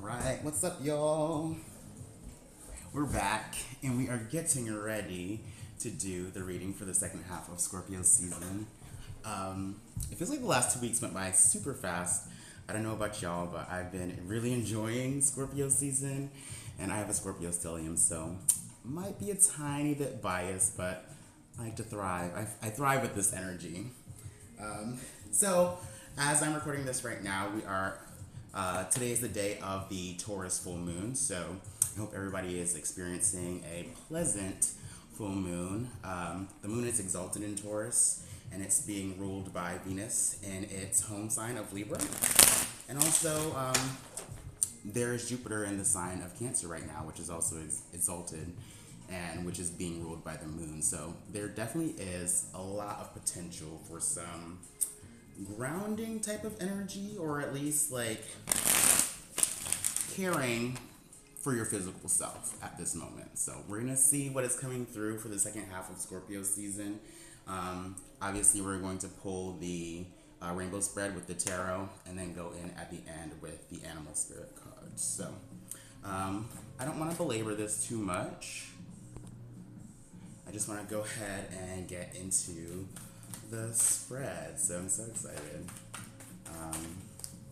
Alright, what's up, y'all? We're back and we are getting ready to do the reading for the second half of Scorpio season. It feels like the last 2 weeks went by super fast. I don't know about y'all, but I've been really enjoying Scorpio season, and I have a Scorpio stellium, so might be a tiny bit biased, but I like to thrive. I thrive with this energy. So, as I'm recording this right now, today is the day of the Taurus full moon, so I hope everybody is experiencing a pleasant full moon. The moon is exalted in Taurus, and it's being ruled by Venus in its home sign of Libra. And also, there's Jupiter in the sign of Cancer right now, which is also exalted, and which is being ruled by the moon. So there definitely is a lot of potential for some grounding type of energy, or at least like caring for your physical self at this moment. So we're gonna see what is coming through for the second half of Scorpio season. Obviously, we're going to pull the rainbow spread with the tarot, and then go in at the end with the animal spirit cards. So I don't want to belabor this too much. I just want to go ahead and get into the spread. So I'm so excited.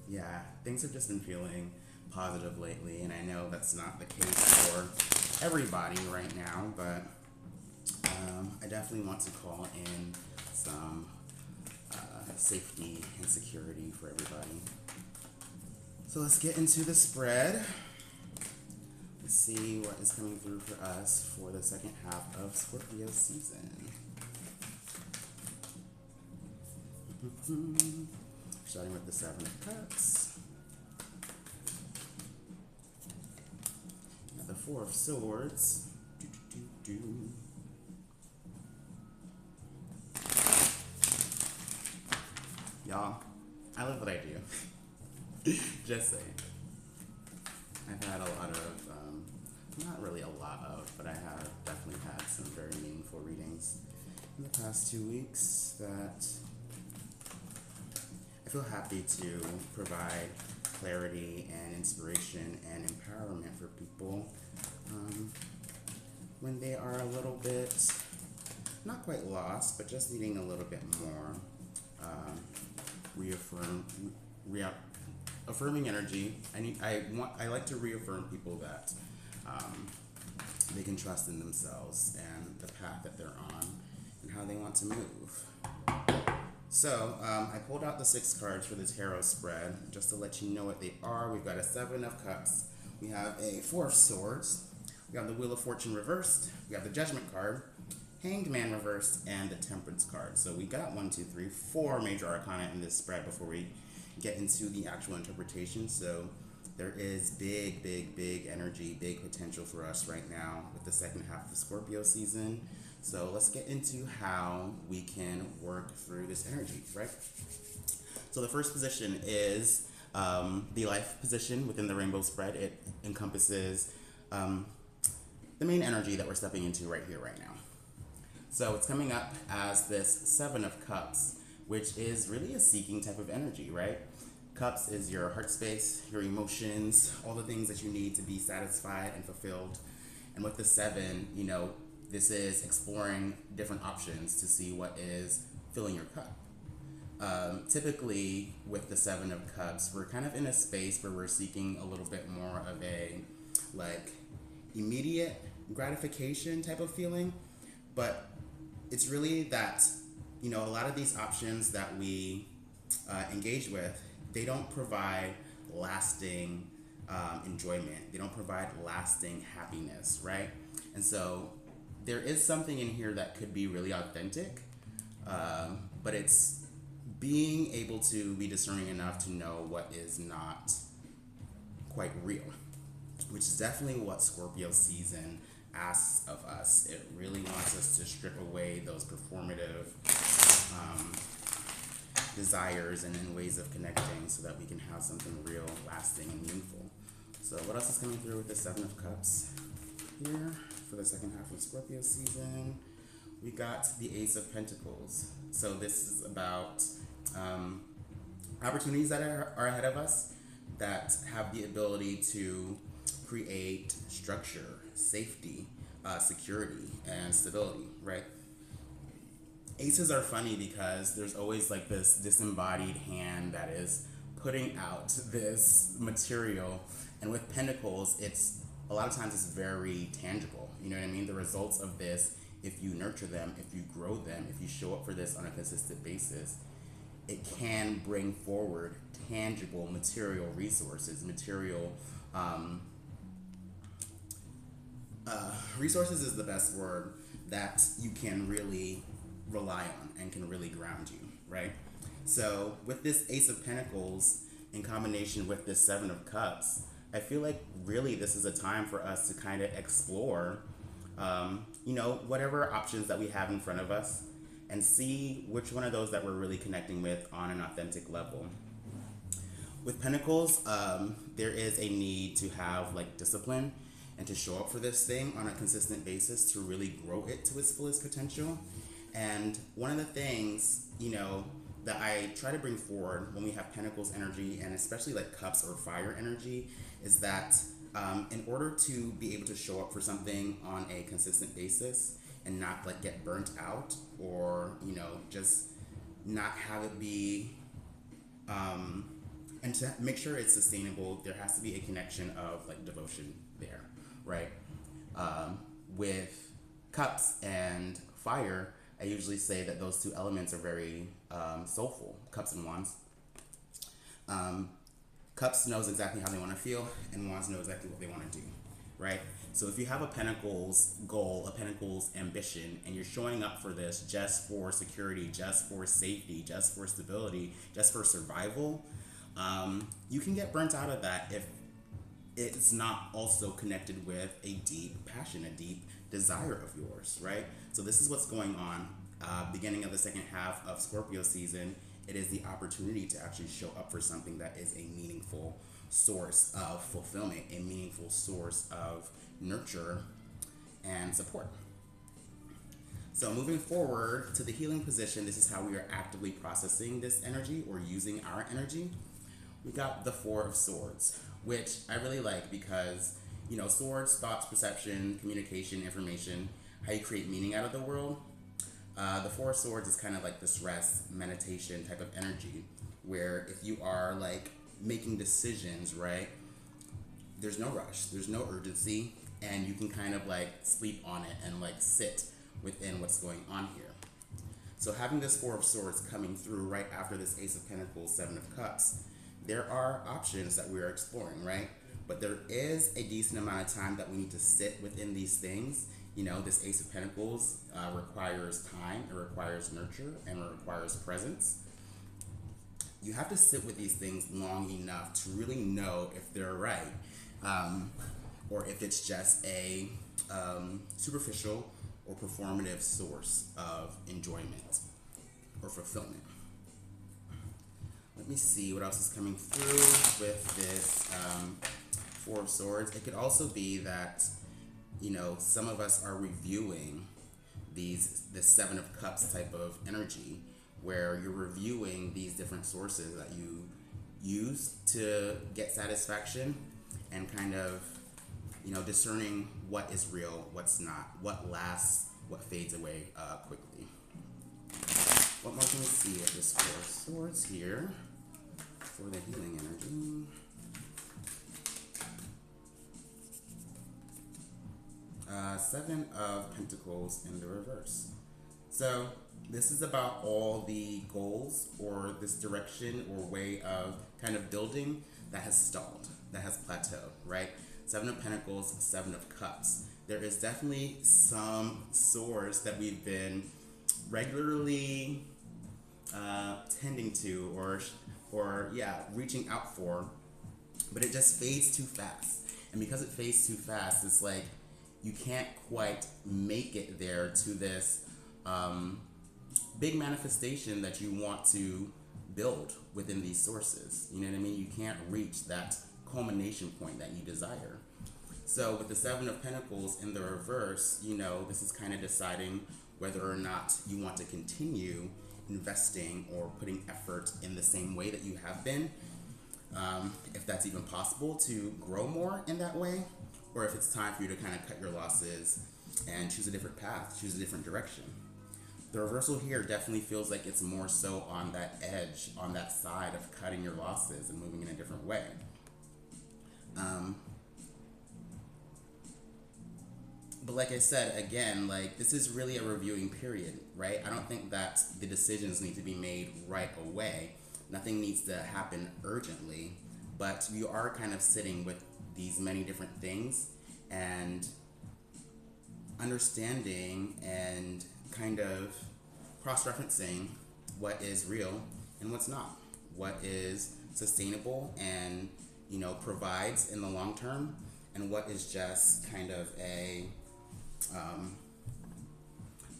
Yeah, things have just been feeling positive lately, and I know that's not the case for everybody right now, but I definitely want to call in some safety and security for everybody. So let's get into the spread. Let's see what is coming through for us for the second half of Scorpio season. Starting with the Seven of Cups. Got the Four of Swords. Y'all, I love what I do. Just saying. I've had a lot of, not really a lot of, but I have definitely had some very meaningful readings in the past 2 weeks that I feel happy to provide clarity and inspiration and empowerment for people when they are a little bit, not quite lost, but just needing a little bit more affirming energy. I like to reaffirm people that they can trust in themselves and the path that they're on and how they want to move. So I pulled out the 6 cards for the tarot spread just to let you know what they are. We've got a 7 of Cups. We have a 4 of Swords. We have the Wheel of Fortune reversed. We have the Judgment card, Hanged Man reversed, and the Temperance card. So we got 4 major arcana in this spread before we get into the actual interpretation. So there is big energy, big potential for us right now with the second half of the Scorpio season. So let's get into how we can work through this energy, right? So the first position is the life position within the rainbow spread. It encompasses the main energy that we're stepping into right here, right now. So it's coming up as this 7 of Cups, which is really a seeking type of energy, right? Cups is your heart space, your emotions, all the things that you need to be satisfied and fulfilled. And with the 7, this is exploring different options to see what is filling your cup. Typically, with the 7 of Cups, we're kind of in a space where we're seeking a little bit more of a, immediate gratification type of feeling. But it's really that, a lot of these options that we engage with, they don't provide lasting enjoyment. They don't provide lasting happiness, right? And so there is something in here that could be really authentic, but it's being able to be discerning enough to know what is not quite real, which is definitely what Scorpio season asks of us. It really wants us to strip away those performative desires and ways of connecting so that we can have something real, lasting, and meaningful. So what else is coming through with the 7 of Cups here for the second half of Scorpio season? We got the Ace of Pentacles. So this is about opportunities that are ahead of us that have the ability to create structure, safety, security, and stability, right? Aces are funny because there's always like this disembodied hand that is putting out this material, and with pentacles, it's a lot of times it's very tangible. You know what I mean? The results of this, if you nurture them, if you grow them, if you show up for this on a consistent basis, it can bring forward tangible material resources, material resources is the best word, that you can really rely on and can really ground you, right? So with this Ace of Pentacles in combination with this Seven of Cups, I feel like really this is a time for us to kind of explore, whatever options that we have in front of us, and see which one of those that we're really connecting with on an authentic level. With Pentacles, there is a need to have like discipline and to show up for this thing on a consistent basis to really grow it to its fullest potential. And one of the things, that I try to bring forward when we have Pentacles energy, and especially like Cups or fire energy, is that in order to be able to show up for something on a consistent basis and not like get burnt out, or just not have it be and to make sure it's sustainable, there has to be a connection of like devotion there, right? With Cups and fire, I usually say that those two elements are very soulful. Cups and Wands. Cups knows exactly how they want to feel, and Wands know exactly what they want to do, right? So if you have a Pentacles goal, a Pentacles ambition, and you're showing up for this just for security, just for safety, just for stability, just for survival, you can get burnt out of that if it's not also connected with a deep passion, a deep desire of yours, right? So this is what's going on. Beginning of the second half of Scorpio season, it is the opportunity to actually show up for something that is a meaningful source of fulfillment, a meaningful source of nurture and support. So moving forward to the healing position, this is how we are actively processing this energy or using our energy. We got the Four of Swords, which I really like because, swords, thoughts, perception, communication, information, how you create meaning out of the world. The Four of Swords is kind of like this rest, meditation type of energy, where if you are like making decisions, right, there's no rush, there's no urgency, and you can kind of like sleep on it and like sit within what's going on here. So having this Four of Swords coming through right after this Ace of Pentacles, Seven of Cups, there are options that we are exploring, right? But there is a decent amount of time that we need to sit within these things. This Ace of Pentacles requires time, it requires nurture, and it requires presence. You have to sit with these things long enough to really know if they're right, or if it's just a superficial or performative source of enjoyment or fulfillment. Let me see what else is coming through with this Four of Swords. It could also be that, some of us are reviewing this Seven of Cups type of energy, where you're reviewing these different sources that you use to get satisfaction, and kind of, discerning what is real, what's not, what lasts, what fades away quickly. What more can we see with this Four of Swords here for the healing energy? Seven of Pentacles in the reverse. So this is about all the goals or this direction or way of kind of building that has stalled, that has plateaued, right? Seven of Pentacles, Seven of Cups. There is definitely some source that we've been regularly tending to or reaching out for, but it just fades too fast. And because it fades too fast, it's like you can't quite make it there to this big manifestation that you want to build within these sources. You know what I mean? You can't reach that culmination point that you desire. So with the Seven of Pentacles in the reverse, this is kind of deciding whether or not you want to continue investing or putting effort in the same way that you have been. if that's even possible to grow more in that way, or if it's time for you to kind of cut your losses and choose a different path, choose a different direction. The reversal here definitely feels like it's more so on that edge, on that side of cutting your losses and moving in a different way. But like I said, again, like this is really a reviewing period, right? I don't think that the decisions need to be made right away. Nothing needs to happen urgently, but you are kind of sitting with these many different things and understanding and kind of cross-referencing what is real and what's not, what is sustainable and provides in the long term, and what is just kind of a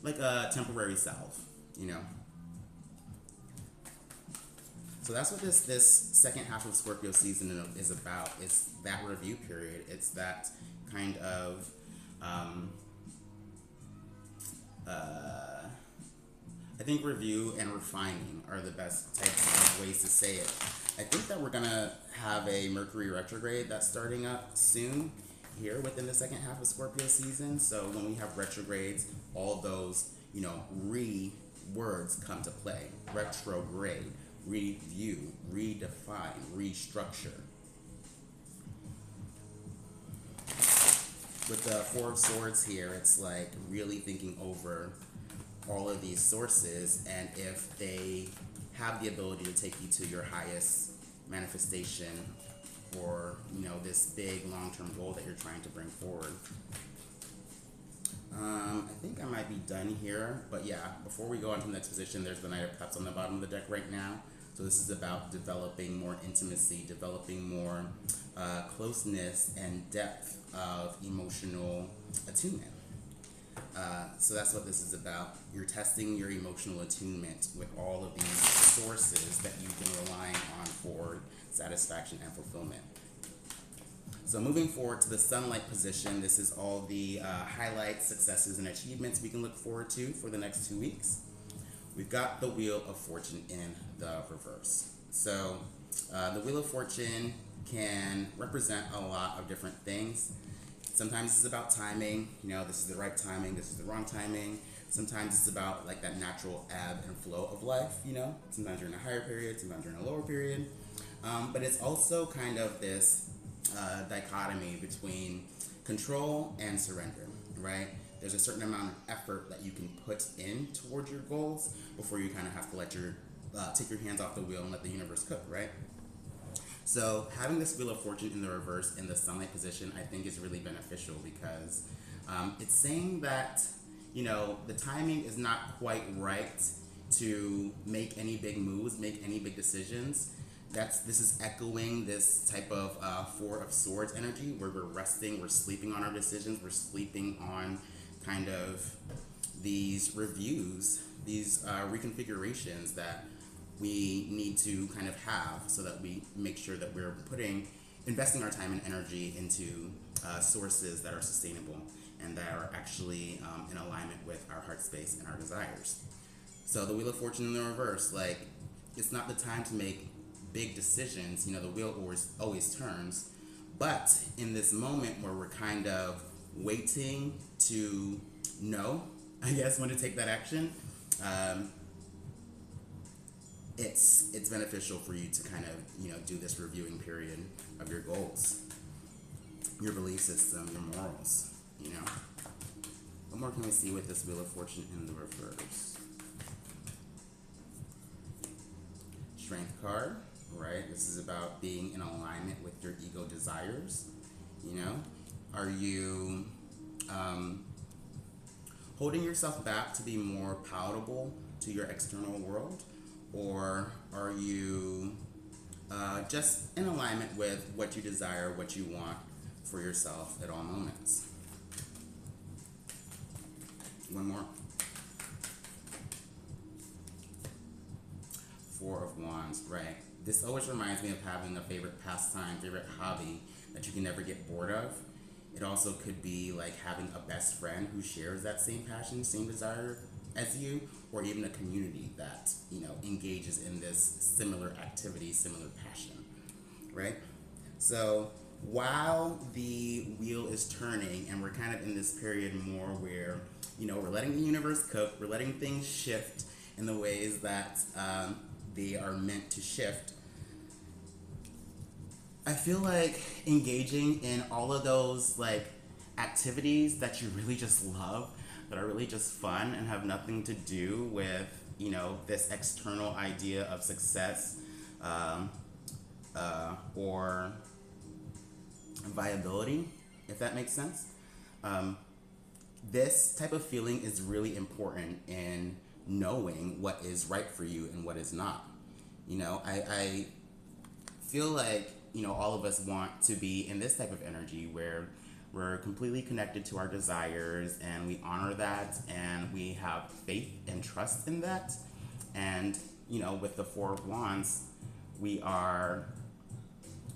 like a temporary salve, So that's what this second half of Scorpio season is about. It's that review period. It's that kind of I think review and refining are the best types of ways to say it. I think that we're gonna have a Mercury retrograde that's starting up soon here within the second half of Scorpio season. So when we have retrogrades, all those, words come to play. Retrograde, review, redefine, restructure. With the Four of Swords here, it's like really thinking over all of these sources and if they have the ability to take you to your highest manifestation or, this big long-term goal that you're trying to bring forward. I think I might be done here, but yeah, before we go on to the next position, there's the Knight of Cups on the bottom of the deck right now. So this is about developing more intimacy, developing more closeness and depth of emotional attunement. So that's what this is about. You're testing your emotional attunement with all of these sources that you've been relying on for satisfaction and fulfillment. So moving forward to the sunlight position, this is all the highlights, successes, and achievements we can look forward to for the next 2 weeks. We've got the Wheel of Fortune in the reverse. So the Wheel of Fortune can represent a lot of different things. Sometimes it's about timing, this is the right timing, this is the wrong timing. Sometimes it's about like that natural ebb and flow of life, Sometimes you're in a higher period, sometimes you're in a lower period. But it's also kind of this dichotomy between control and surrender, right? There's a certain amount of effort that you can put in towards your goals before you kind of have to let take your hands off the wheel and let the universe cook, right? So having this Wheel of Fortune in the reverse in the sunlight position, I think is really beneficial because it's saying that, the timing is not quite right to make any big moves, make any big decisions. This is echoing this type of Four of Swords energy where we're resting, we're sleeping on our decisions, we're sleeping on kind of these reviews, these reconfigurations that we need to kind of have so that we make sure that we're investing our time and energy into sources that are sustainable and that are actually in alignment with our heart space and our desires. So the Wheel of Fortune in the reverse, like it's not the time to make big decisions, the wheel always turns, but in this moment where we're kind of waiting to know, I guess, when to take that action, it's beneficial for you to kind of, do this reviewing period of your goals, your belief system, your morals, What more can we see with this Wheel of Fortune in the reverse? Strength card, right? This is about being in alignment with your ego desires, Are you holding yourself back to be more palatable to your external world? Or are you just in alignment with what you desire, what you want for yourself at all moments? One more. Four of Wands, right? This always reminds me of having a favorite pastime, favorite hobby that you can never get bored of. It also could be like having a best friend who shares that same passion, same desire as you, or even a community that, engages in this similar activity, similar passion. right? So while the wheel is turning and we're kind of in this period more where, we're letting the universe cook, we're letting things shift in the ways that they are meant to shift, I feel like engaging in all of those like activities that you really just love, that are really just fun and have nothing to do with, this external idea of success, um, or viability, if that makes sense. Um, this type of feeling is really important in knowing what is right for you and what is not. I feel like, all of us want to be in this type of energy where we're completely connected to our desires and we honor that and we have faith and trust in that. And, with the Four of Wands, we are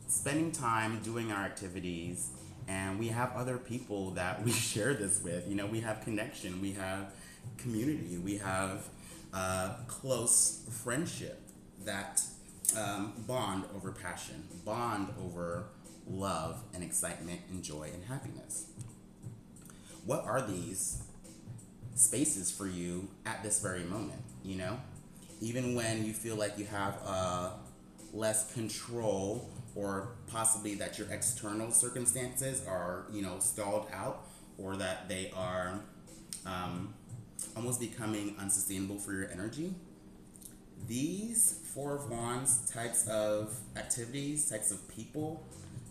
spending time doing our activities and we have other people that we share this with. We have connection, we have community, we have close friendship that bond over passion, bond over love and excitement and joy and happiness. What are these spaces for you at this very moment? Even when you feel like you have less control, or possibly that your external circumstances are, stalled out, or that they are almost becoming unsustainable for your energy. These Four of Wands types of activities, types of people,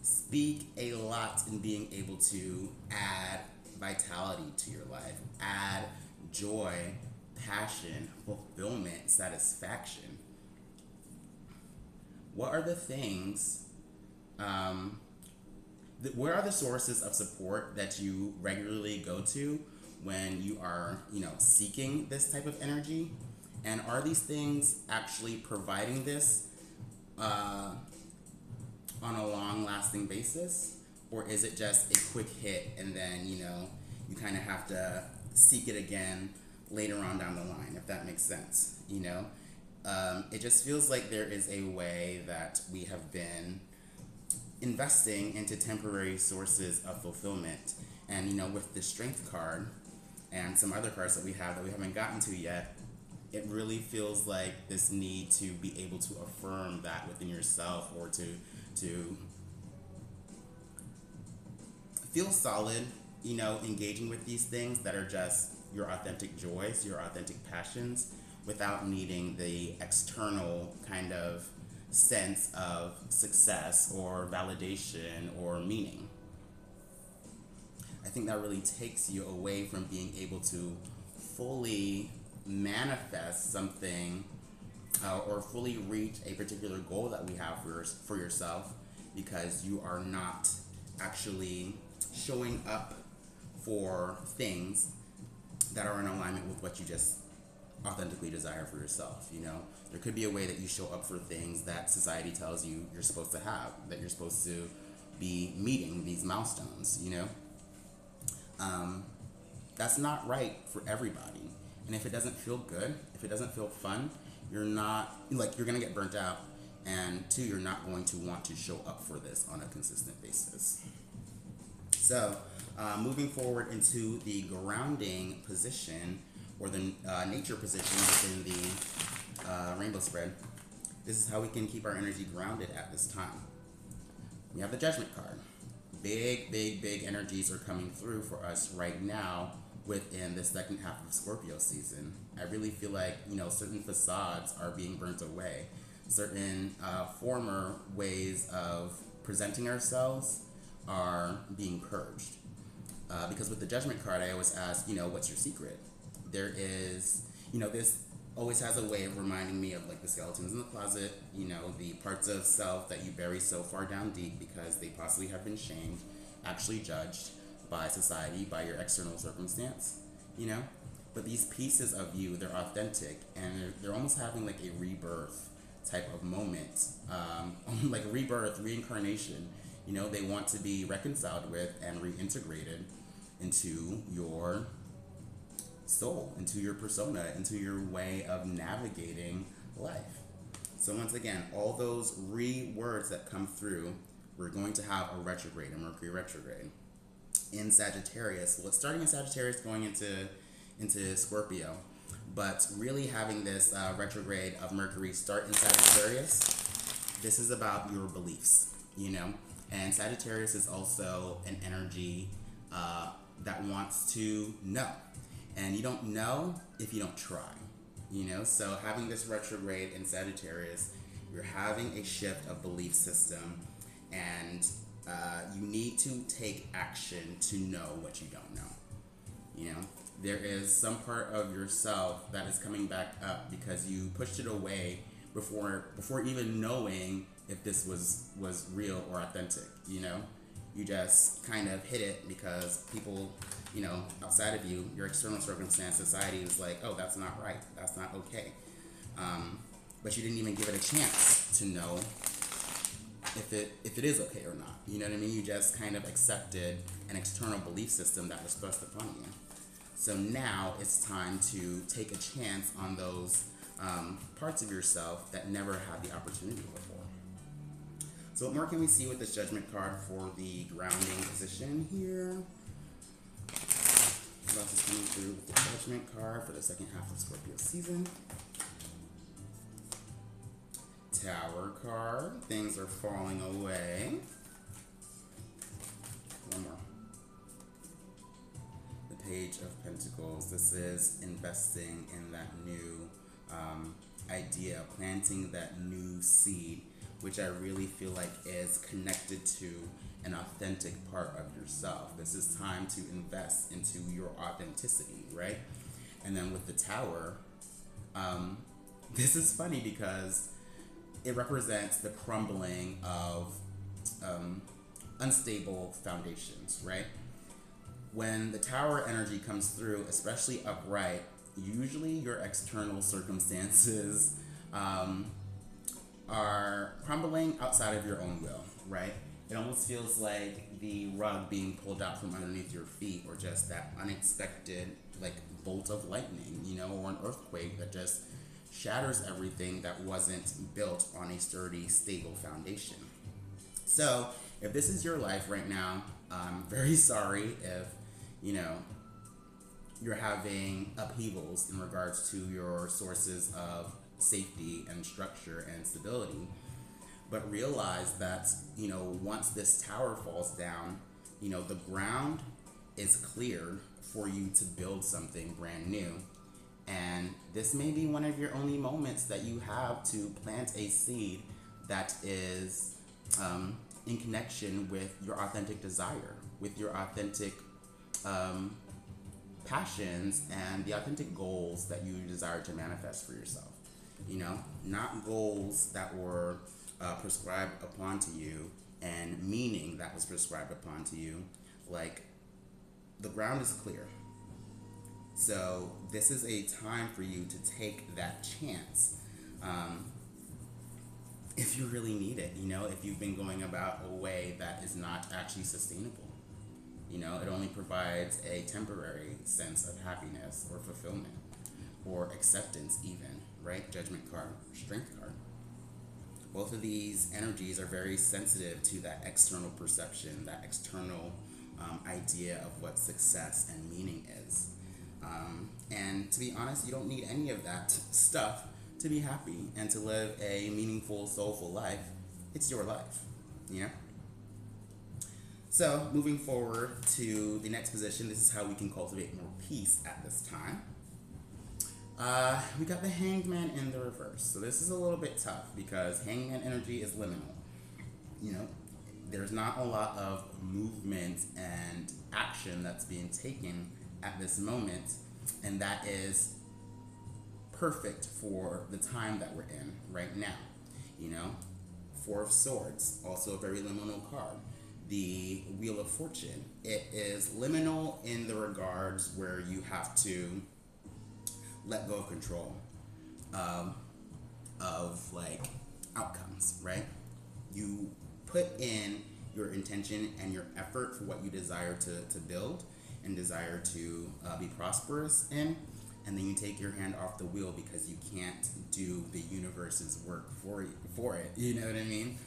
speak a lot in being able to add vitality to your life, add joy, passion, fulfillment, satisfaction. What are the things, where are the sources of support that you regularly go to when you are, seeking this type of energy? And are these things actually providing this on a long-lasting basis? Or is it just a quick hit and then, you kind of have to seek it again later on down the line, if that makes sense, It just feels like there is a way that we have been investing into temporary sources of fulfillment. And, with the Strength card and some other cards that we haven't gotten to yet, it really feels like this need to be able to affirm that within yourself, or to feel solid, engaging with these things that are just your authentic joys, your authentic passions, without needing the external kind of sense of success or validation or meaning. I think that really takes you away from being able to fully manifest something, or fully reach a particular goal that we have for yourself, because you are not actually showing up for things that are in alignment with what you just authentically desire for yourself. There could be a way that you show up for things that society tells you you're supposed to have, that you're supposed to be meeting these milestones. That's not right for everybody. And if it doesn't feel good, if it doesn't feel fun, you're gonna get burnt out, and two, you're not going to want to show up for this on a consistent basis. So, moving forward into the grounding position, or the nature position within the rainbow spread, this is how we can keep our energy grounded at this time. We have the Judgment card. Big energies are coming through for us right now within the second half of Scorpio season. I really feel like, certain facades are being burnt away. Certain former ways of presenting ourselves are being purged. Because with the Judgment card, I always ask, what's your secret? There is, this always has a way of reminding me of like the skeletons in the closet, the parts of self that you bury so far down deep because they possibly have been shamed, actually judged by society, by your external circumstance, But these pieces of you, they're authentic, and they're almost having like a rebirth type of moment, like rebirth, reincarnation. They want to be reconciled with and reintegrated into your soul, into your persona, into your way of navigating life. So once again, all those words that come through, we're going to have a retrograde, a Mercury retrograde. In Sagittarius, well, it's starting in Sagittarius going into Scorpio, but really having this retrograde of Mercury start in Sagittarius, this is about your beliefs, you know? And Sagittarius is also an energy that wants to know. And you don't know if you don't try, you know? So having this retrograde in Sagittarius, you're having a shift of belief system, and you need to take action to know what you don't know, you know? There is some part of yourself that is coming back up because you pushed it away before even knowing if this was real or authentic, you know? You just kind of hit it because people, you know, outside of you, your external circumstance, society is like, oh, that's not right, that's not okay. But you didn't even give it a chance to know if it is okay or not. You know what I mean? You just kind of accepted an external belief system that was thrust upon you. So now it's time to take a chance on those parts of yourself that never had the opportunity before. So what more can we see with this Judgment card for the grounding position here? What else is coming through with the Judgment card for the second half of Scorpio season? Tower card. Things are falling away. One more. The Page of Pentacles. This is investing in that new idea, planting that new seed, which I really feel like is connected to an authentic part of yourself. This is time to invest into your authenticity, right? And then with the Tower, this is funny because it represents the crumbling of unstable foundations, right? When the Tower energy comes through, especially upright, usually your external circumstances are crumbling outside of your own will, right? It almost feels like the rug being pulled out from underneath your feet, or just that unexpected like bolt of lightning, you know, or an earthquake that just shatters everything that wasn't built on a sturdy, stable foundation. So if this is your life right now, I'm very sorry if, you know, you're having upheavals in regards to your sources of safety and structure and stability. But realize that, you know, once this tower falls down, you know, the ground is cleared for you to build something brand new. And this may be one of your only moments that you have to plant a seed that is in connection with your authentic desire, with your authentic passions and the authentic goals that you desire to manifest for yourself. You know, not goals that were prescribed upon to you and meaning that was prescribed upon to you. Like, the ground is clear. So this is a time for you to take that chance. If you really need it, you know, if you've been going about a way that is not actually sustainable. You know, it only provides a temporary sense of happiness or fulfillment or acceptance even, right? Judgment card, Strength card. Both of these energies are very sensitive to that external perception, that external idea of what success and meaning is. And to be honest, you don't need any of that stuff to be happy and to live a meaningful, soulful life. It's your life, you know? So moving forward to the next position, this is how we can cultivate more peace at this time. We got the Hangman in the reverse. So this is a little bit tough because Hangman energy is liminal. You know, there's not a lot of movement and action that's being taken at this moment, and that is perfect for the time that we're in right now. You know, Four of Swords, also a very liminal card. The Wheel of Fortune, it is liminal in the regards where you have to let go of control of like outcomes, right? You put in your intention and your effort for what you desire to build and desire to be prosperous in, and then you take your hand off the wheel because you can't do the universe's work for it. You know what I mean?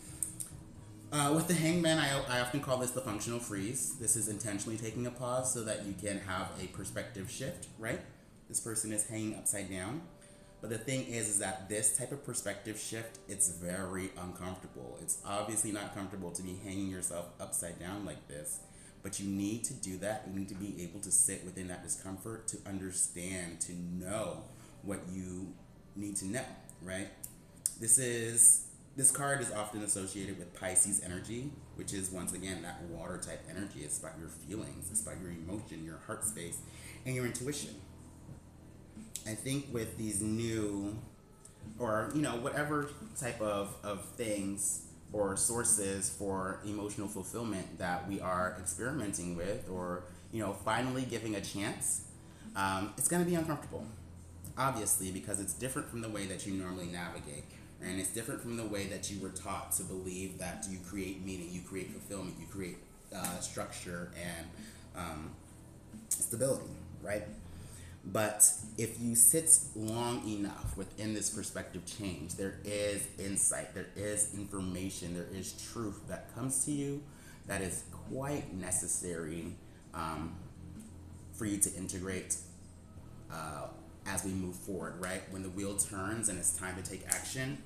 With the hangman, I often call this the functional freeze. This is intentionally taking a pause so that you can have a perspective shift, right? This person is hanging upside down. But the thing is that this type of perspective shift, it's very uncomfortable. It's obviously not comfortable to be hanging yourself upside down like this, but you need to do that. You need to be able to sit within that discomfort, to understand, to know what you need to know, right? This card is often associated with Pisces energy, which is once again that water type energy. It's about your feelings, it's about your emotion, your heart space, and your intuition. I think with these new, or whatever type of things or sources for emotional fulfillment that we are experimenting with, or finally giving a chance, it's going to be uncomfortable, obviously, because it's different from the way that you normally navigate, and it's different from the way that you were taught to believe that you create meaning, you create fulfillment, you create structure and stability, right? But if you sit long enough within this perspective change, there is insight, there is information, there is truth that comes to you that is quite necessary for you to integrate as we move forward, right? When the wheel turns and it's time to take action,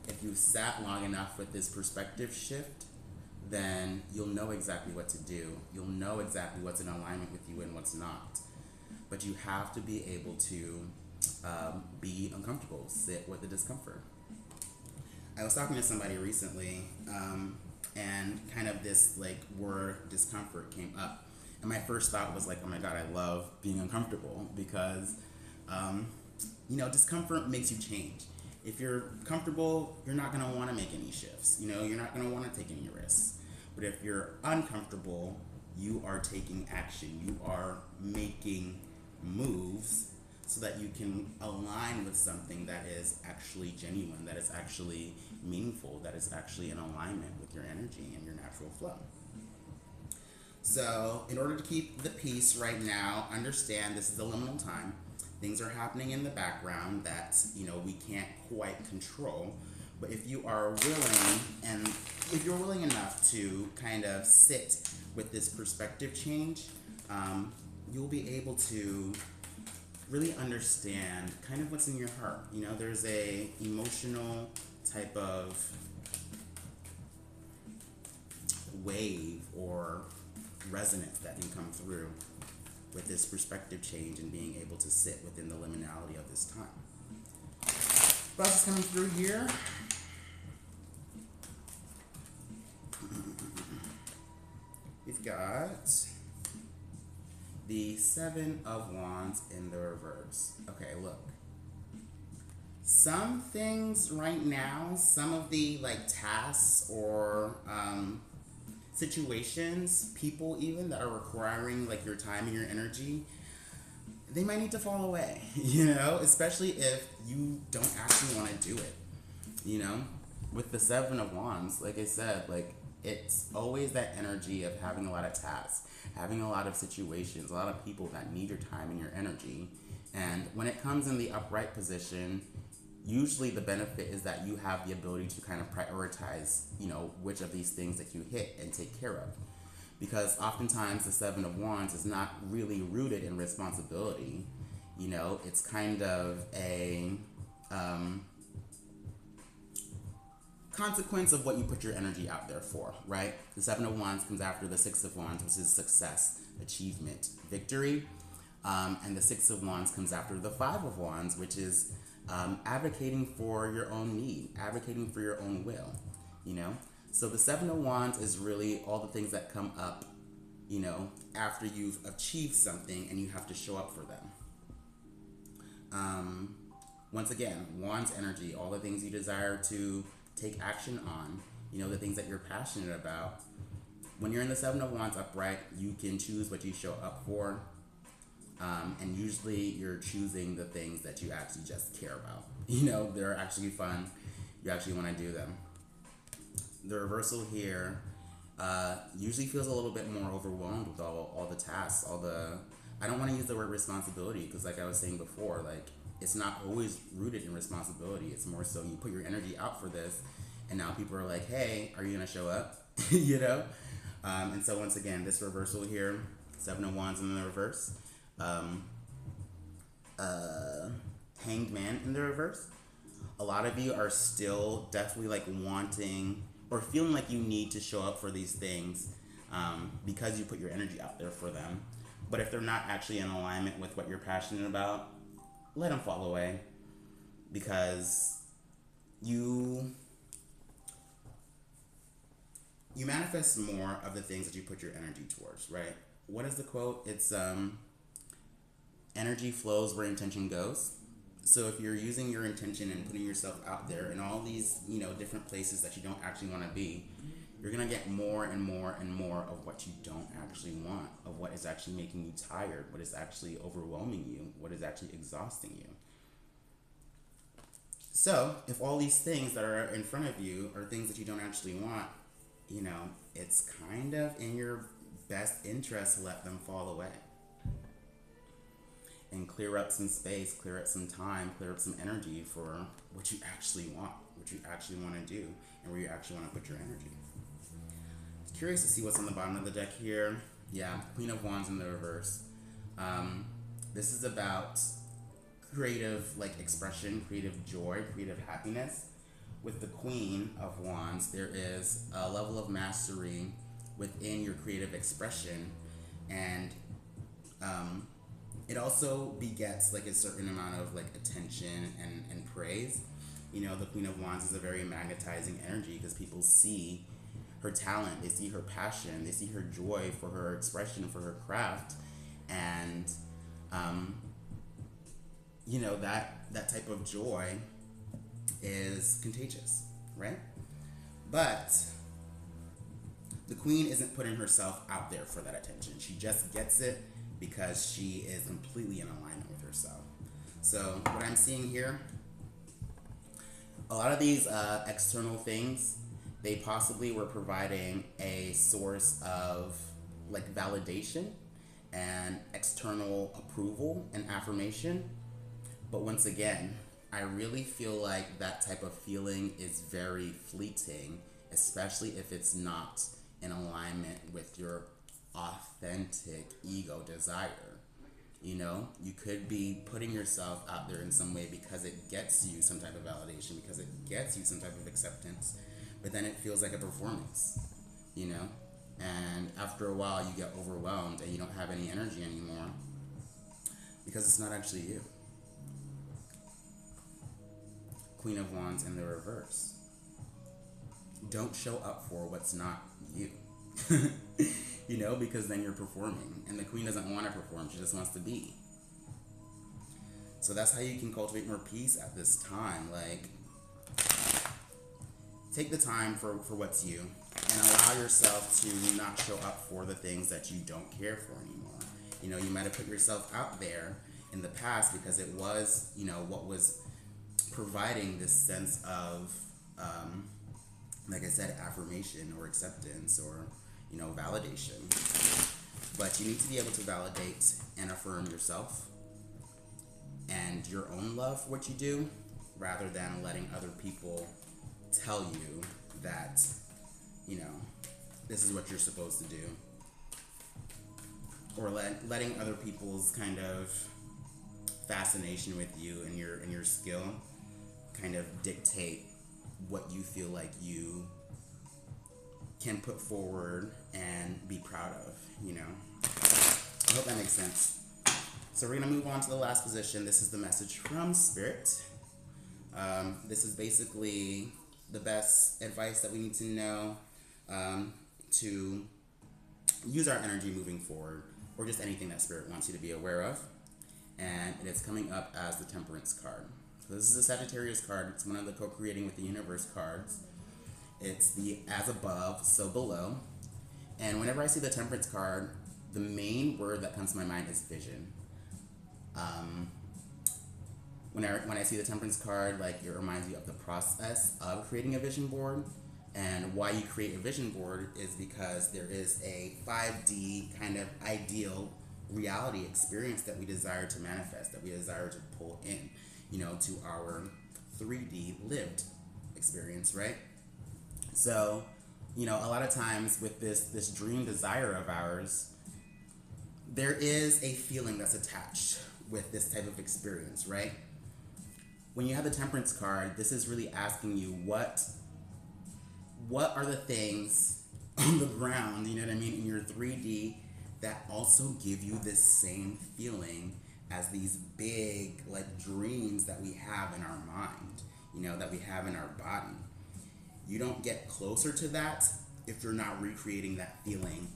if you sat long enough with this perspective shift, then you'll know exactly what to do. You'll know exactly what's in alignment with you and what's not. But you have to be able to be uncomfortable, sit with the discomfort. I was talking to somebody recently, and kind of this word discomfort came up. And my first thought was oh my God, I love being uncomfortable because, discomfort makes you change. If you're comfortable, you're not going to want to make any shifts. You're not going to want to take any risks. But if you're uncomfortable, you are taking action. You are making moves so that you can align with something that is actually genuine, that is actually meaningful, that is actually in alignment with your energy and your natural flow. So in order to keep the peace right now, understand this is a liminal time. Things are happening in the background that we can't quite control. But if you are willing, and if you're willing enough to kind of sit with this perspective change, you'll be able to really understand kind of what's in your heart. There's a emotional type of wave or resonance that can come through with this perspective change and being able to sit within the liminality of this time. What else is coming through here? We've got the Seven of Wands in the reverse. Okay, look. Some things right now, some of the tasks or situations, people even that are requiring your time and your energy, they might need to fall away, especially if you don't actually want to do it. With the Seven of Wands, like I said, it's always that energy of having a lot of tasks, having a lot of situations, a lot of people that need your time and your energy. And when it comes in the upright position, usually the benefit is that you have the ability to kind of prioritize, which of these things that you hit and take care of. Because oftentimes the Seven of Wands is not really rooted in responsibility. It's kind of a consequence of what you put your energy out there for, right? The Seven of Wands comes after the Six of Wands, which is success, achievement, victory. And the Six of Wands comes after the Five of Wands, which is advocating for your own need, advocating for your own will, So the Seven of Wands is really all the things that come up, after you've achieved something and you have to show up for them. Once again, Wands energy, all the things you desire to take action on, the things that you're passionate about. When you're in the Seven of Wands upright, you can choose what you show up for. And usually you're choosing the things that you actually just care about. They're actually fun. You actually want to do them. The reversal here usually feels a little bit more overwhelmed with all the tasks, all the I don't want to use the word responsibility because, like I was saying before, like it's not always rooted in responsibility. It's more so you put your energy out for this, and now people are like, "Hey, are you gonna show up?" you know. And so once again, this reversal here, Seven of Wands in the reverse, um, Hanged Man in the reverse. A lot of you are still definitely like wanting or feeling like you need to show up for these things because you put your energy out there for them. But if they're not actually in alignment with what you're passionate about, let them fall away because you manifest more of the things that you put your energy towards, right? What is the quote? It's energy flows where intention goes. So if you're using your intention and putting yourself out there in all these, different places that you don't actually want to be, you're going to get more and more and more of what you don't actually want, of what is actually making you tired, what is actually overwhelming you, what is actually exhausting you. So if all these things that are in front of you are things that you don't actually want, it's kind of in your best interest to let them fall away. And clear up some space, clear up some time, clear up some energy for what you actually want, what you actually want to do, and where you actually want to put your energy. Curious to see what's on the bottom of the deck here. Yeah, Queen of Wands in the reverse. This is about creative expression, creative joy, creative happiness. With the Queen of Wands, there is a level of mastery within your creative expression, and it also begets a certain amount of attention and praise. The Queen of Wands is a very magnetizing energy because people see her talent, they see her passion, they see her joy for her expression, for her craft, and that type of joy is contagious, right? But the Queen isn't putting herself out there for that attention. She just gets it because she is completely in alignment with herself. So what I'm seeing here, a lot of these external things, they possibly were providing a source of validation and external approval and affirmation. But once again, I really feel like that type of feeling is very fleeting, especially if it's not in alignment with your authentic ego desire. You could be putting yourself out there in some way because it gets you some type of validation, because it gets you some type of acceptance, but then it feels like a performance, and after a while you get overwhelmed and you don't have any energy anymore because it's not actually you. Queen of Wands in the reverse. Don't show up for what's not you. Because then you're performing. And the Queen doesn't want to perform, she just wants to be. So that's how you can cultivate more peace at this time. Take the time for what's you and allow yourself to not show up for the things that you don't care for anymore. You might have put yourself out there in the past because it was, what was providing this sense of, like I said, affirmation or acceptance or, validation. But you need to be able to validate and affirm yourself and your own love for what you do, rather than letting other people tell you that, this is what you're supposed to do. Or letting other people's kind of fascination with you and your skill kind of dictate what you feel like you can put forward and be proud of, I hope that makes sense. So we're going to move on to the last position. This is the message from Spirit. This is basically the best advice that we need to know to use our energy moving forward, or just anything that Spirit wants you to be aware of. And it is coming up as the Temperance card. So this is a Sagittarius card. It's one of the co-creating with the universe cards. It's the as above, so below. And whenever I see the Temperance card, the main word that comes to my mind is vision. When I see the Temperance card, it reminds you of the process of creating a vision board. And why you create a vision board is because there is a 5D kind of ideal reality experience that we desire to manifest, that we desire to pull in, to our 3D lived experience, right? So, a lot of times with this dream desire of ours, there is a feeling that's attached with this type of experience, right? When you have the Temperance card, this is really asking you what are the things on the ground, you know what I mean, in your 3D that also give you this same feeling as these big like dreams that we have in our mind, that we have in our body. You don't get closer to that if you're not recreating that feeling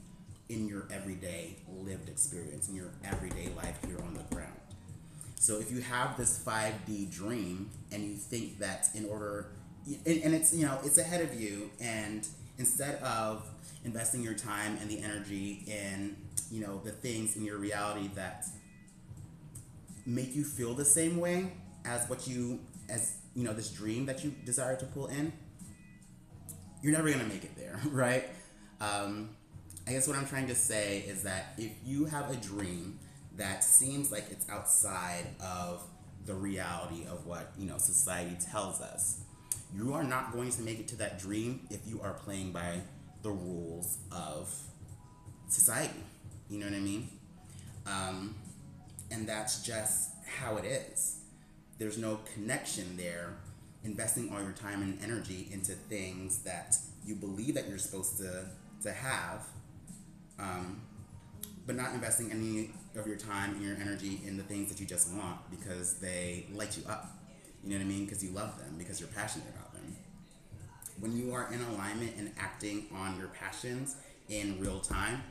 in your everyday lived experience, in your everyday life here on the ground. So if you have this 5D dream and you think that in order, and it's, it's ahead of you, and instead of investing your time and the energy in, the things in your reality that make you feel the same way as this dream that you desire to pull in, you're never gonna make it there, right? I guess what I'm trying to say is that if you have a dream that seems like it's outside of the reality of what, society tells us, you are not going to make it to that dream if you are playing by the rules of society. You know what I mean? And that's just how it is. There's no connection there, investing all your time and energy into things that you believe that you're supposed to have, but not investing any of your time and your energy in the things that you just want because they light you up. You know what I mean? Because you love them, because you're passionate about them. When you are in alignment and acting on your passions in real time,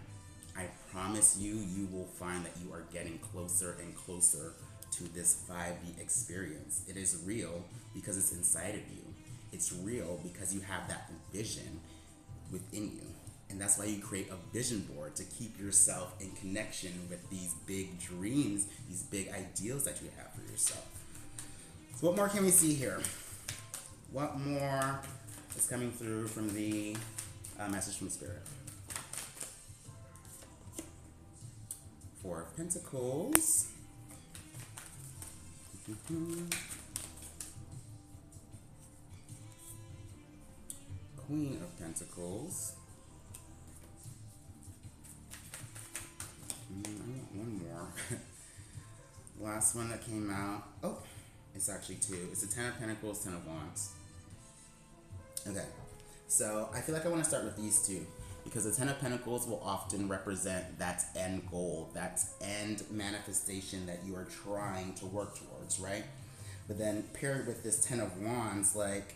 I promise you, you will find that you are getting closer and closer to this 5D experience. It is real because it's inside of you. It's real because you have that vision within you. And that's why you create a vision board, to keep yourself in connection with these big dreams, these big ideals that you have for yourself. So what more can we see here? What more is coming through from the message from Spirit? Four of Pentacles. Queen of Pentacles. I want one more. Last one that came out. Oh, it's actually two. It's the Ten of Pentacles, Ten of Wands. Okay, so I feel like I want to start with these two because the Ten of Pentacles will often represent that end goal, that end manifestation that you are trying to work towards, right? But then paired with this Ten of Wands, like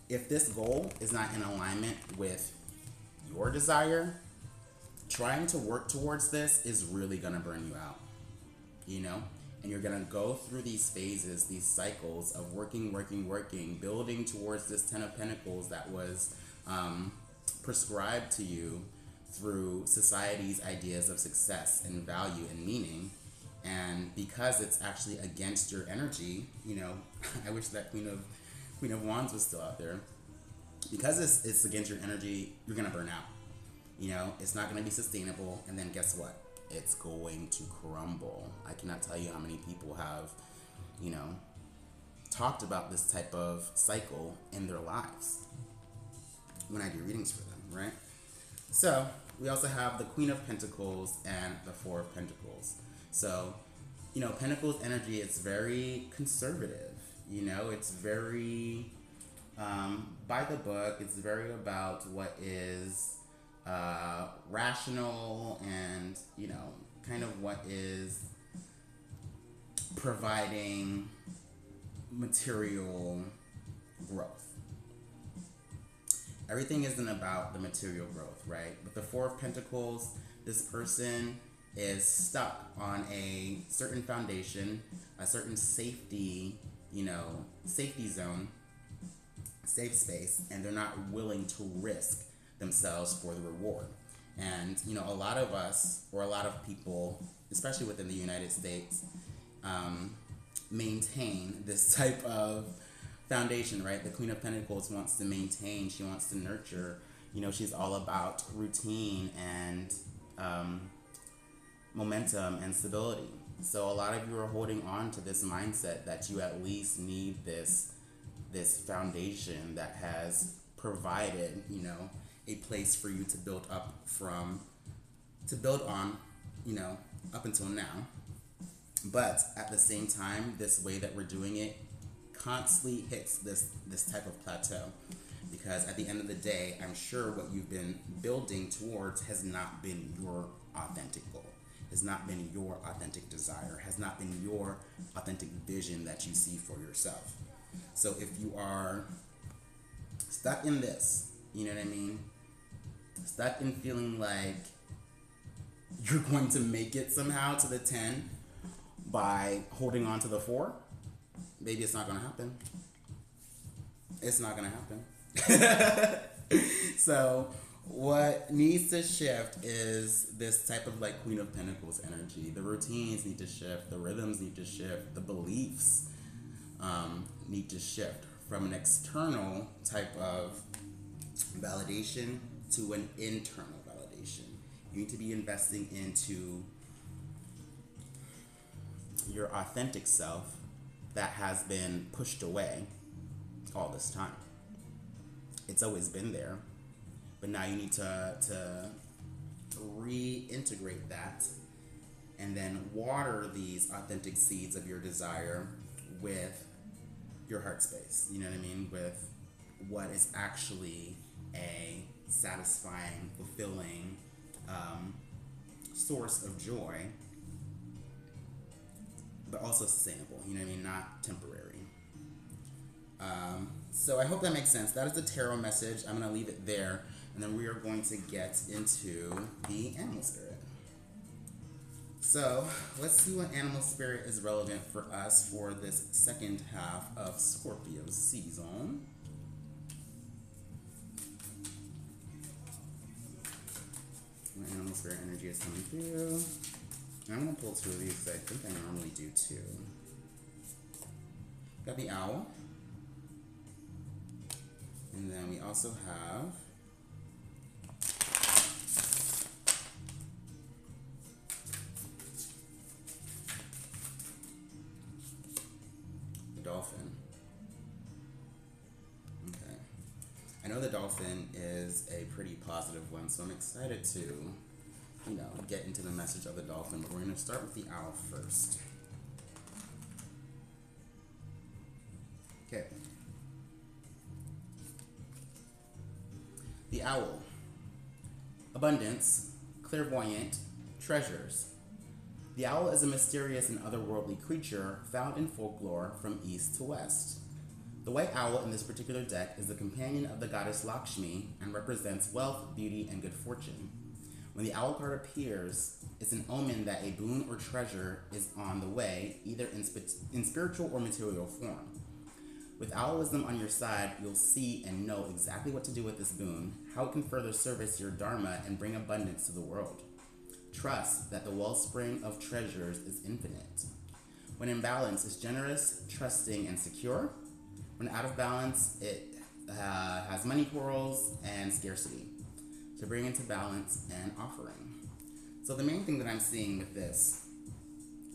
if this goal is not in alignment with your desire, trying to work towards this is really gonna burn you out, and you're gonna go through these phases, these cycles of working, building towards this Ten of Pentacles that was prescribed to you through society's ideas of success and value and meaning. And because it's actually against your energy, I wish that Queen of Wands was still out there. Because it's against your energy, you're gonna burn out. It's not gonna be sustainable, and then guess what? It's going to crumble. I cannot tell you how many people have, talked about this type of cycle in their lives when I do readings for them, right? So we also have the Queen of Pentacles and the Four of Pentacles. So, Pentacles energy is very conservative. It's very by the book. It's very about what is rational and, kind of what is providing material growth. Everything isn't about the material growth, right? With the Four of Pentacles, this person is stuck on a certain foundation, a certain safety, safety zone, safe space, and they're not willing to risk themselves for the reward. And, a lot of us, or a lot of people, especially within the United States, maintain this type of foundation, right? The Queen of Pentacles wants to maintain, she wants to nurture, she's all about routine and momentum and stability. So a lot of you are holding on to this mindset that you at least need this foundation that has provided, a place for you to build up from, to build on, up until now. But at the same time, this way that we're doing it constantly hits this type of plateau, because at the end of the day, I'm sure what you've been building towards has not been your authentic goal, has not been your authentic desire, has not been your authentic vision that you see for yourself. So if you are stuck in this, you know what I mean? Stuck in feeling like you're going to make it somehow to the 10 by holding on to the 4, maybe it's not going to happen. It's not going to happen. So what needs to shift is this type of like Queen of Pentacles energy. The routines need to shift, the rhythms need to shift, the beliefs need to shift from an external type of validation to an internal validation. You need to be investing into your authentic self that has been pushed away all this time. It's always been there, but now you need to reintegrate that and then water these authentic seeds of your desire with your heart space. You know what I mean? With what is actually a satisfying, fulfilling source of joy, but also sustainable. You know what I mean? Not temporary. So I hope that makes sense. That is the tarot message. I'm going to leave it there, and then we are going to get into the animal spirit. So let's see what animal spirit is relevant for us for this second half of Scorpio season. What animal spirit energy is coming through. And I'm going to pull 2 of these because I think I normally do 2. Got the owl. And then we also have the dolphin. Okay. I know the dolphin is a pretty positive one, so I'm excited to, get into the message of the dolphin, but we're going to start with the owl first. Okay. The owl. Abundance, clairvoyant, treasures. The owl is a mysterious and otherworldly creature found in folklore from east to west. The white owl in this particular deck is the companion of the goddess Lakshmi and represents wealth, beauty, and good fortune. When the owl card appears, it's an omen that a boon or treasure is on the way, either in spiritual or material form. With owl wisdom on your side, you'll see and know exactly what to do with this boon, how it can further service your dharma and bring abundance to the world. Trust that the wellspring of treasures is infinite. When in balance, it's generous, trusting, and secure. When out of balance, it has money quarrels and scarcity. To bring into balance and offering. So the main thing that I'm seeing with this,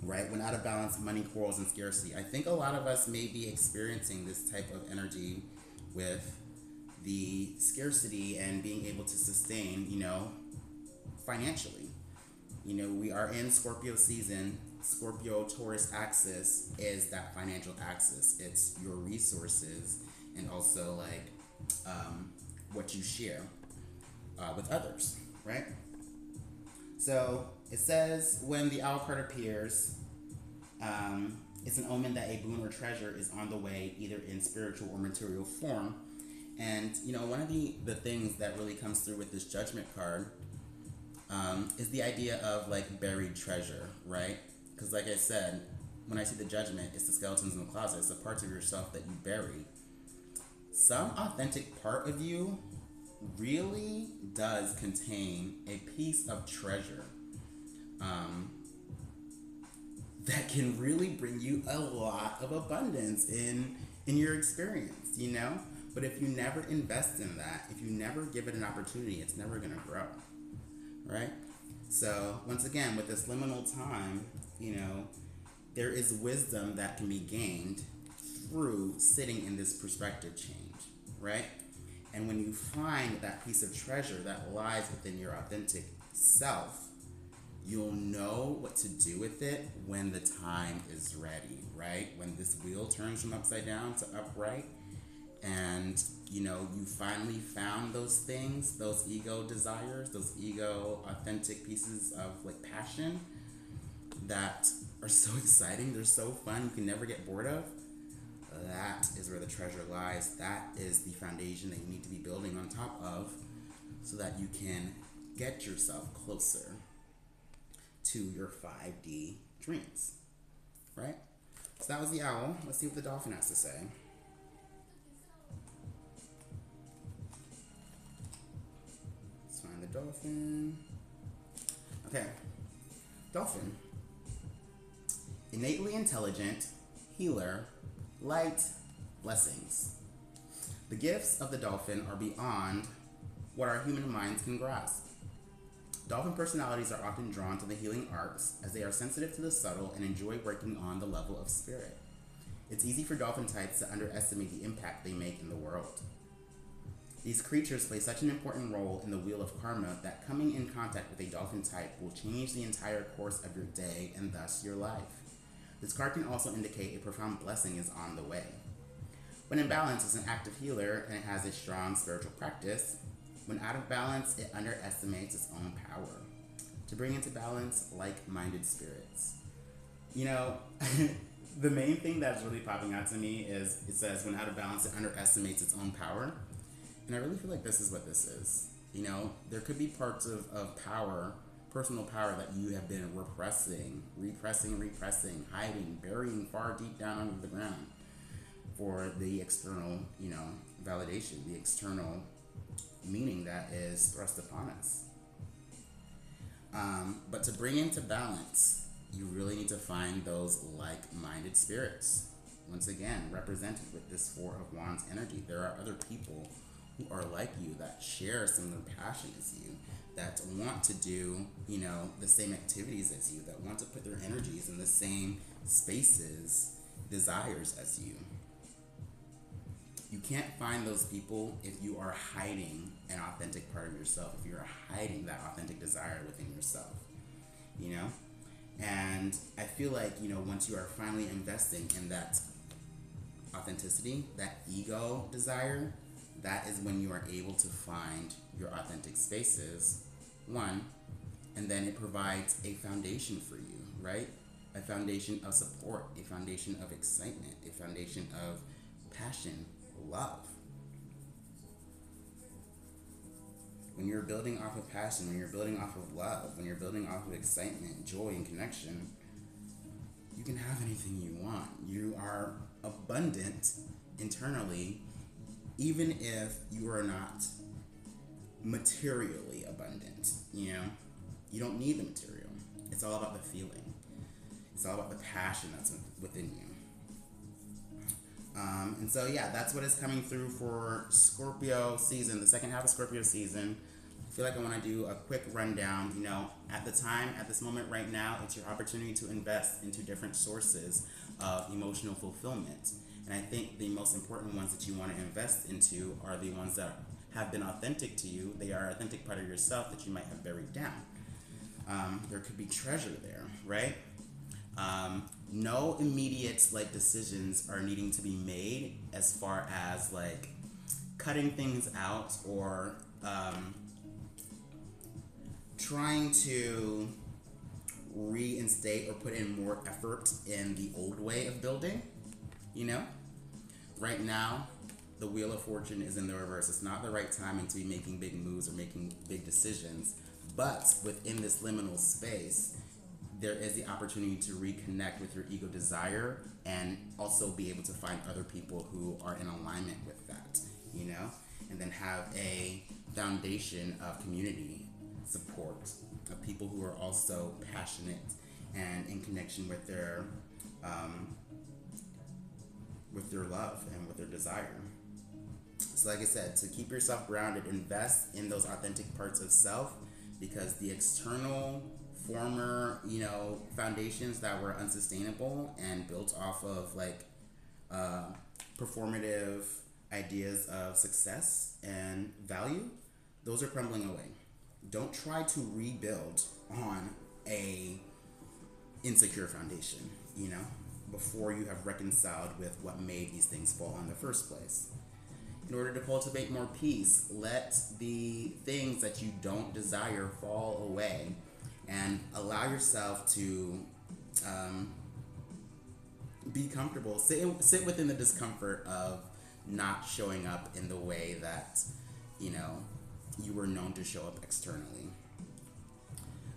right, when out of balance, money quarrels and scarcity, I think a lot of us may be experiencing this type of energy with the scarcity and being able to sustain, financially. We are in Scorpio season. Scorpio Taurus axis is that financial axis. It's your resources and also what you share with others, right? So it says when the owl card appears, it's an omen that a boon or treasure is on the way, either in spiritual or material form. And one of the things that really comes through with this judgment card is the idea of buried treasure, right? Because like I said, when I see the judgment, it's the skeletons in the closet. It's the parts of yourself that you bury. Some authentic part of you really does contain a piece of treasure that can really bring you a lot of abundance in your experience, But if you never invest in that, if you never give it an opportunity, it's never going to grow, right? So once again, with this liminal time, you know, there is wisdom that can be gained through sitting in this perspective change, right? And when you find that piece of treasure that lies within your authentic self, you'll know what to do with it when the time is ready, right? When this wheel turns from upside down to upright, and you know, you finally found those things, those ego desires, those ego authentic pieces of like passion that are so exciting, they're so fun, you can never get bored of. That is where the treasure lies. That is the foundation that you need to be building on top of so that you can get yourself closer to your 5D dreams, right? So that was the owl. Let's see what the dolphin has to say. Let's find the dolphin. Okay. Dolphin. Innately intelligent, healer, light, blessings. The gifts of the dolphin are beyond what our human minds can grasp. Dolphin personalities are often drawn to the healing arts as they are sensitive to the subtle and enjoy working on the level of spirit. It's easy for dolphin types to underestimate the impact they make in the world. These creatures play such an important role in the wheel of karma that coming in contact with a dolphin type will change the entire course of your day and thus your life. This card can also indicate a profound blessing is on the way. When in balance, it's an active healer and it has a strong spiritual practice. When out of balance, it underestimates its own power. To bring into balance like-minded spirits. You know, the main thing that's really popping out to me is it says when out of balance, it underestimates its own power. And I really feel like this is what this is. You know, there could be parts of power, personal power that you have been repressing, hiding, burying far deep down under the ground for the external, you know, validation, the external meaning that is thrust upon us. But to bring into balance, you really need to find those like-minded spirits. Once again, represented with this Four of Wands energy. There are other people who are like you, that share similar passion as you, that want to do, you know, the same activities as you, that want to put their energies in the same spaces, desires as you. You can't find those people if you are hiding an authentic part of yourself, if you're hiding that authentic desire within yourself, you know? And I feel like, you know, once you are finally investing in that authenticity, that ego desire, that is when you are able to find your authentic spaces, one, and then it provides a foundation for you, right? A foundation of support, a foundation of excitement, a foundation of passion, love. When you're building off of passion, when you're building off of love, when you're building off of excitement, joy, and connection, you can have anything you want. You are abundant internally, even if you are not materially abundant, you know? You don't need the material. It's all about the feeling. It's all about the passion that's within you. And so, yeah, that's what is coming through for Scorpio season, the second half of Scorpio season. I feel like I want to do a quick rundown. You know, at the time, at this moment right now, it's your opportunity to invest into different sources of emotional fulfillment. And I think the most important ones that you want to invest into are the ones that have been authentic to you. They are an authentic part of yourself that you might have buried down. There could be treasure there, right? No immediate like decisions are needing to be made as far as like cutting things out or trying to reinstate or put in more effort in the old way of building. You know, right now the Wheel of Fortune is in the reverse. It's not the right timing to be making big moves or making big decisions, but within this liminal space there is the opportunity to reconnect with your ego desire and also be able to find other people who are in alignment with that, you know, and then have a foundation of community support, of people who are also passionate and in connection with their love and with their desire. So like I said, to keep yourself grounded, invest in those authentic parts of self because the external former, foundations that were unsustainable and built off of like performative ideas of success and value, those are crumbling away. Don't try to rebuild on a insecure foundation, before you have reconciled with what made these things fall in the first place. In order to cultivate more peace, let the things that you don't desire fall away and allow yourself to be comfortable. Sit within the discomfort of not showing up in the way that, you were known to show up externally.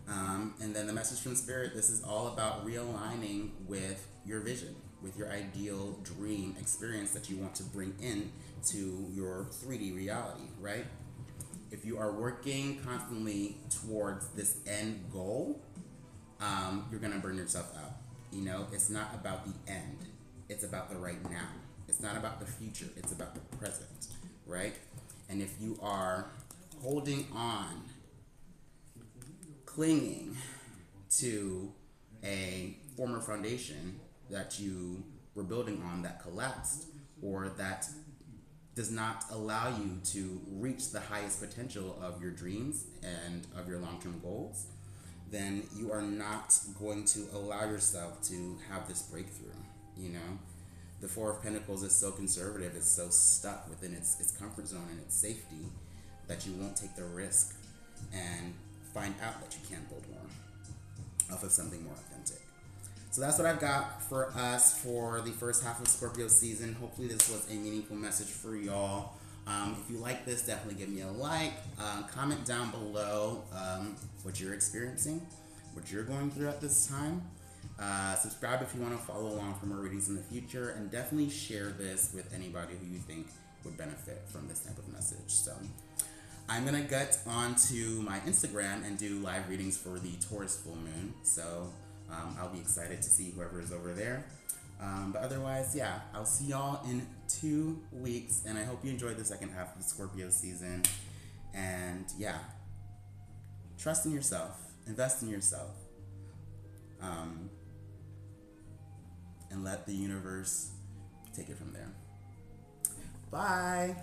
And then the message from Spirit, this is all about realigning with your vision, with your ideal dream experience that you want to bring in to your 3D reality, right? If you are working constantly towards this end goal, you're gonna burn yourself out. It's not about the end. It's about the right now. It's not about the future. It's about the present, right? And if you are holding on, clinging to a former foundation that you were building on that collapsed, or that does not allow you to reach the highest potential of your dreams and of your long-term goals, then you are not going to allow yourself to have this breakthrough. The Four of Pentacles is so conservative, it's so stuck within its comfort zone and its safety that you won't take the risk and find out that you can build more off of something more authentic. So that's what I've got for us for the first half of Scorpio season. Hopefully this was a meaningful message for y'all. If you like this, definitely give me a like. Comment down below what you're experiencing, what you're going through at this time. Subscribe if you want to follow along for more readings in the future, and definitely share this with anybody who you think would benefit from this type of message. So I'm gonna get onto my Instagram and do live readings for the Taurus full moon. So I'll be excited to see whoever is over there. But otherwise, yeah, I'll see y'all in 2 weeks, and I hope you enjoyed the second half of the Scorpio season. And yeah, trust in yourself, invest in yourself, and let the universe take it from there. Bye.